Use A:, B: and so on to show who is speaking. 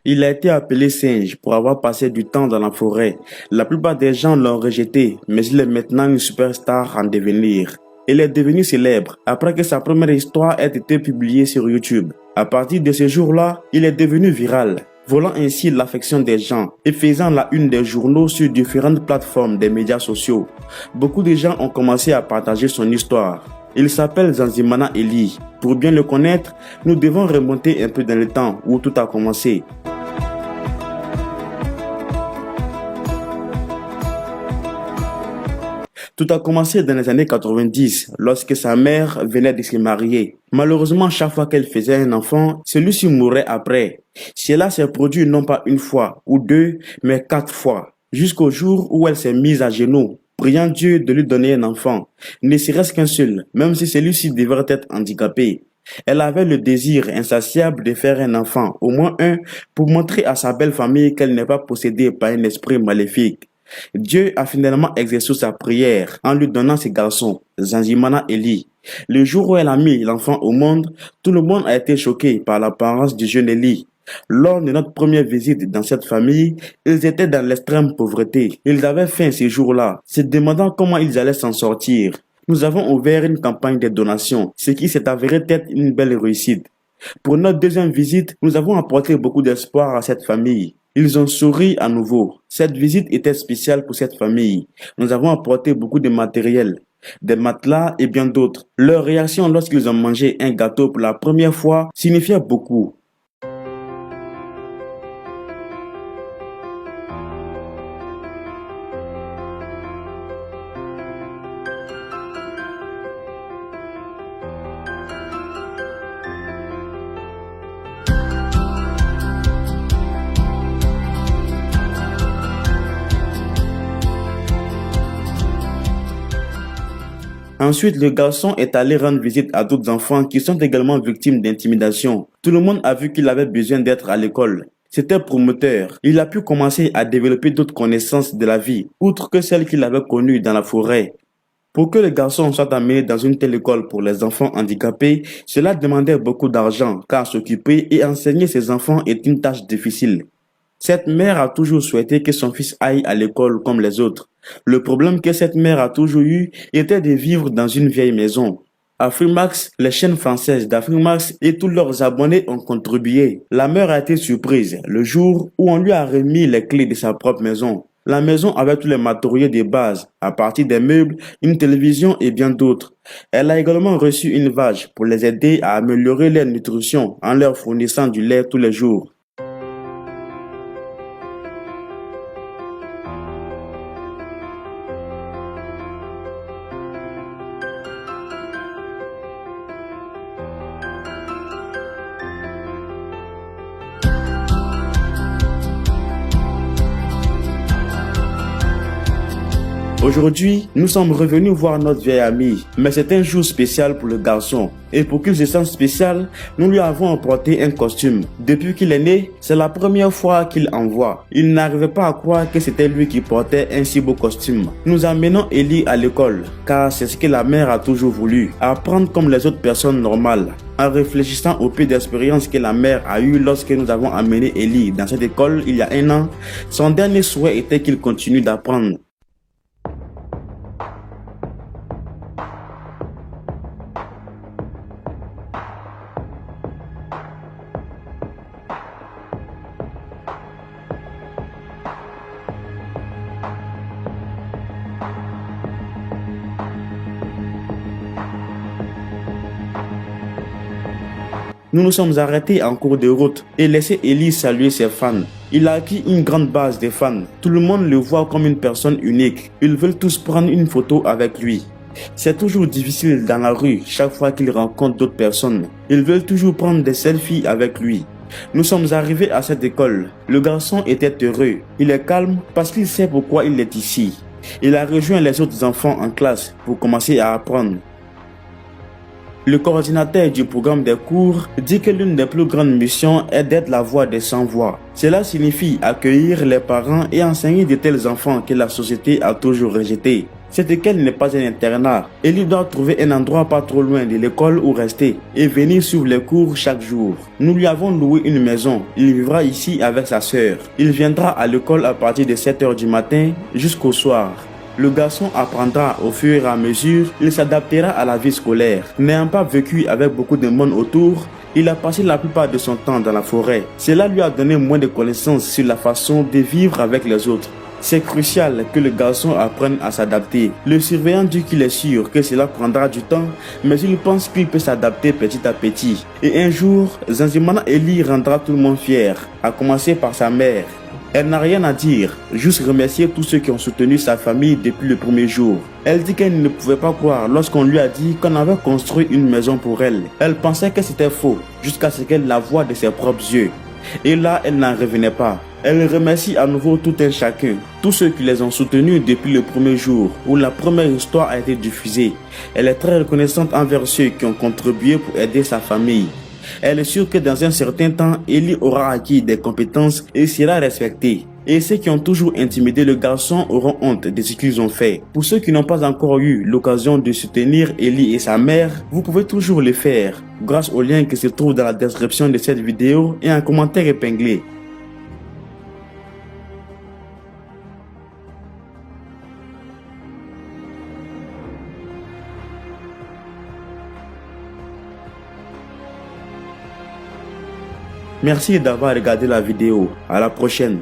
A: Il a été appelé singe pour avoir passé du temps dans la forêt. La plupart des gens l'ont rejeté, mais il est maintenant une superstar en devenir. Il est devenu célèbre après que sa première histoire ait été publiée sur YouTube. À partir de ce jour-là, il est devenu viral, volant ainsi l'affection des gens et faisant la une des journaux sur différentes plateformes des médias sociaux. Beaucoup de gens ont commencé à partager son histoire. Il s'appelle Zanzimana Eli. Pour bien le connaître, nous devons remonter un peu dans le temps où tout a commencé. Tout a commencé dans les années 90, lorsque sa mère venait de se marier. Malheureusement, chaque fois qu'elle faisait un enfant, celui-ci mourait après. Cela s'est produit non pas une fois ou deux, mais 4 fois, jusqu'au jour où elle s'est mise à genoux, priant Dieu de lui donner un enfant, ne serait-ce qu'un seul, même si celui-ci devrait être handicapé. Elle avait le désir insatiable de faire un enfant, au moins un, pour montrer à sa belle famille qu'elle n'est pas possédée par un esprit maléfique. Dieu a finalement exaucé sa prière en lui donnant ce garçon, Zanzimana Eli. Le jour où elle a mis l'enfant au monde, tout le monde a été choqué par l'apparence du jeune Eli. Lors de notre première visite dans cette famille, ils étaient dans l'extrême pauvreté. Ils avaient faim ces jours-là, se demandant comment ils allaient s'en sortir. Nous avons ouvert une campagne de donations, ce qui s'est avéré être une belle réussite. Pour notre deuxième visite, nous avons apporté beaucoup d'espoir à cette famille. Ils ont souri à nouveau. Cette visite était spéciale pour cette famille. Nous avons apporté beaucoup de matériel, des matelas et bien d'autres. Leur réaction lorsqu'ils ont mangé un gâteau pour la première fois signifiait beaucoup. Ensuite, le garçon est allé rendre visite à d'autres enfants qui sont également victimes d'intimidation. Tout le monde a vu qu'il avait besoin d'être à l'école. C'était prometteur. Il a pu commencer à développer d'autres connaissances de la vie, outre que celles qu'il avait connues dans la forêt. Pour que le garçon soit amené dans une telle école pour les enfants handicapés, cela demandait beaucoup d'argent, car s'occuper et enseigner ses enfants est une tâche difficile. Cette mère a toujours souhaité que son fils aille à l'école comme les autres. Le problème que cette mère a toujours eu était de vivre dans une vieille maison. Afrimax, les chaînes françaises d'Afrimax et tous leurs abonnés ont contribué. La mère a été surprise le jour où on lui a remis les clés de sa propre maison. La maison avait tous les matériaux de base, à partir des meubles, une télévision et bien d'autres. Elle a également reçu une vache pour les aider à améliorer leur nutrition en leur fournissant du lait tous les jours. Aujourd'hui, nous sommes revenus voir notre vieil ami, mais c'est un jour spécial pour le garçon. Et pour qu'il se sente spécial, nous lui avons apporté un costume. Depuis qu'il est né, c'est la première fois qu'il en voit. Il n'arrivait pas à croire que c'était lui qui portait un si beau costume. Nous amenons Eli à l'école, car c'est ce que la mère a toujours voulu, apprendre comme les autres personnes normales. En réfléchissant au peu d'expérience que la mère a eu lorsque nous avons amené Eli dans cette école il y a 1 an, son dernier souhait était qu'il continue d'apprendre. Nous nous sommes arrêtés en cours de route et laissé Eli saluer ses fans. Il a acquis une grande base de fans. Tout le monde le voit comme une personne unique. Ils veulent tous prendre une photo avec lui. C'est toujours difficile dans la rue chaque fois qu'il rencontre d'autres personnes. Ils veulent toujours prendre des selfies avec lui. Nous sommes arrivés à cette école. Le garçon était heureux. Il est calme parce qu'il sait pourquoi il est ici. Il a rejoint les autres enfants en classe pour commencer à apprendre. Le coordinateur du programme des cours dit que l'une des plus grandes missions est d'être la voix des sans-voix. Cela signifie accueillir les parents et enseigner de tels enfants que la société a toujours rejetés. Cette école n'est pas un internat. Ellie doit trouver un endroit pas trop loin de l'école où rester et venir suivre les cours chaque jour. Nous lui avons loué une maison. Il vivra ici avec sa sœur. Il viendra à l'école à partir de 7 h du matin jusqu'au soir. Le garçon apprendra au fur et à mesure, il s'adaptera à la vie scolaire. N'ayant pas vécu avec beaucoup de monde autour, il a passé la plupart de son temps dans la forêt. Cela lui a donné moins de connaissances sur la façon de vivre avec les autres. C'est crucial que le garçon apprenne à s'adapter. Le surveillant dit qu'il est sûr que cela prendra du temps, mais il pense qu'il peut s'adapter petit à petit. Et un jour, Zanzimana Ellie rendra tout le monde fier, à commencer par sa mère. Elle n'a rien à dire, juste remercier tous ceux qui ont soutenu sa famille depuis le premier jour. Elle dit qu'elle ne pouvait pas croire lorsqu'on lui a dit qu'on avait construit une maison pour elle. Elle pensait que c'était faux, jusqu'à ce qu'elle la voie de ses propres yeux. Et là, elle n'en revenait pas. Elle remercie à nouveau tout un chacun, tous ceux qui les ont soutenus depuis le premier jour où la première histoire a été diffusée. Elle est très reconnaissante envers ceux qui ont contribué pour aider sa famille. Elle est sûre que dans un certain temps, Ellie aura acquis des compétences et sera respectée. Et ceux qui ont toujours intimidé le garçon auront honte de ce qu'ils ont fait. Pour ceux qui n'ont pas encore eu l'occasion de soutenir Ellie et sa mère, vous pouvez toujours le faire grâce au lien qui se trouve dans la description de cette vidéo et un commentaire épinglé. Merci d'avoir regardé la vidéo. À la prochaine.